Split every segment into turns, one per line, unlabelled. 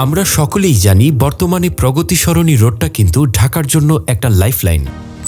আমরা সকলেই জানি বর্তমানে প্রগতি সরণি রোডটা কিন্তু ঢাকার জন্য একটা লাইফলাইন।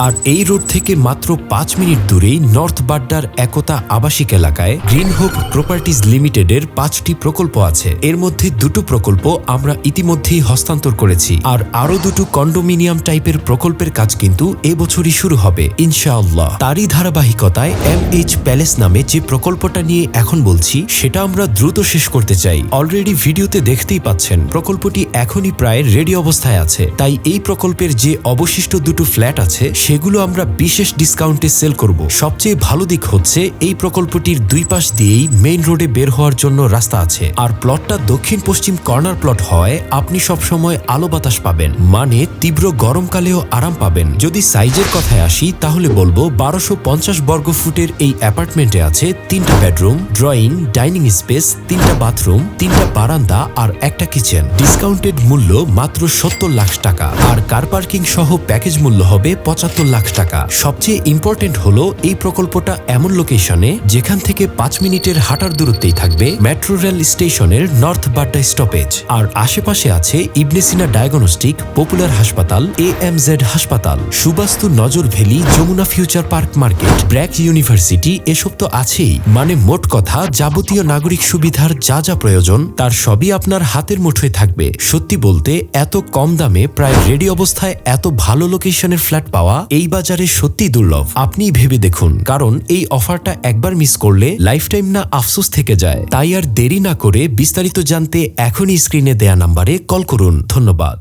আর এই রোড থেকে মাত্র 5 মিনিট দূরেই নর্থ বাড্ডার একতা আবাসিক এলাকায় গ্রিন হোপ প্রপার্টিজ লিমিটেডের 5টি প্রকল্প আছে। এর মধ্যে 2টো প্রকল্প আমরা ইতিমধ্যেই হস্তান্তর করেছি, আর আরও 2টো কন্ডোমিনিয়াম টাইপের প্রকল্পের কাজ কিন্তু এবছরই শুরু হবে ইনশাআল্লাহ। তারই ধারাবাহিকতায় MH প্যালেস নামে যে প্রকল্পটা নিয়ে এখন বলছি সেটা আমরা দ্রুত শেষ করতে চাই। অলরেডি ভিডিওতে দেখতেই পাচ্ছেন প্রকল্পটি এখনই প্রায় রেডি অবস্থায় আছে। তাই এই প্রকল্পের যে অবশিষ্ট 2টো ফ্ল্যাট আছে সেগুলো আমরা বিশেষ ডিসকাউন্টে সেল করব। সবচেয়ে ভালো দিক হচ্ছে এই প্রকল্পটির দুই পাশ দিয়েই মেইন রোডে বের হওয়ার জন্য রাস্তা আছে, আর প্লটটা দক্ষিণ পশ্চিম কর্নার প্লট হওয়ায় আপনি সবসময় আলো বাতাস পাবেন, মানে তীব্র গরমকালেও আরাম পাবেন। যদি সাইজের কথায় আসি তাহলে বলবো 1250 বর্গ ফুটের এই অ্যাপার্টমেন্টে আছে 3টা বেডরুম, ড্রয়িং, ডাইনিং স্পেস, 3টা বাথরুম, 3টা বারান্দা আর একটা কিচেন। ডিসকাউন্টেড মূল্য মাত্র 70 লাখ টাকা, আর কার পার্কিং সহ প্যাকেজ মূল্য হবে 75 লাখ টাকা। সবচেয়ে ইম্পর্টেন্ট হলো এই প্রকল্পটা এমন লোকেশনে যেখান থেকে 5 মিনিটের হাঁটার দূরত্বেই থাকবে মেট্রো রেল স্টেশনের নর্থ বাড্ডা স্টপেজ, আর আশেপাশে আছে ইবনে সিনা ডায়াগনস্টিক, পপুলার হাসপাতাল, AMZ হাসপাতাল, Subastu Nazar valley, Jamuna future park market, BRAC university, এসব তো আছেই। মানে মোট কথা যাবতীয় নাগরিক সুবিধার যা যা প্রয়োজন তার সবই আপনার হাতের মুঠোয় থাকবে। সত্যি বলতে এত কম দামে প্রায় রেডি অবস্থায় এত ভালো লোকেশনের ফ্ল্যাট পাওয়া এই বাজারে সত্যি দুর্লভ। আপনিই ভেবে দেখুন, কারণ এই অফারটা একবার মিস করলে লাইফ টাইম না আফসোস থেকে যায়। তাই আর দেরি না করে বিস্তারিত জানতে এখনই স্ক্রিনে দেয়া নাম্বারে কল করুন। ধন্যবাদ।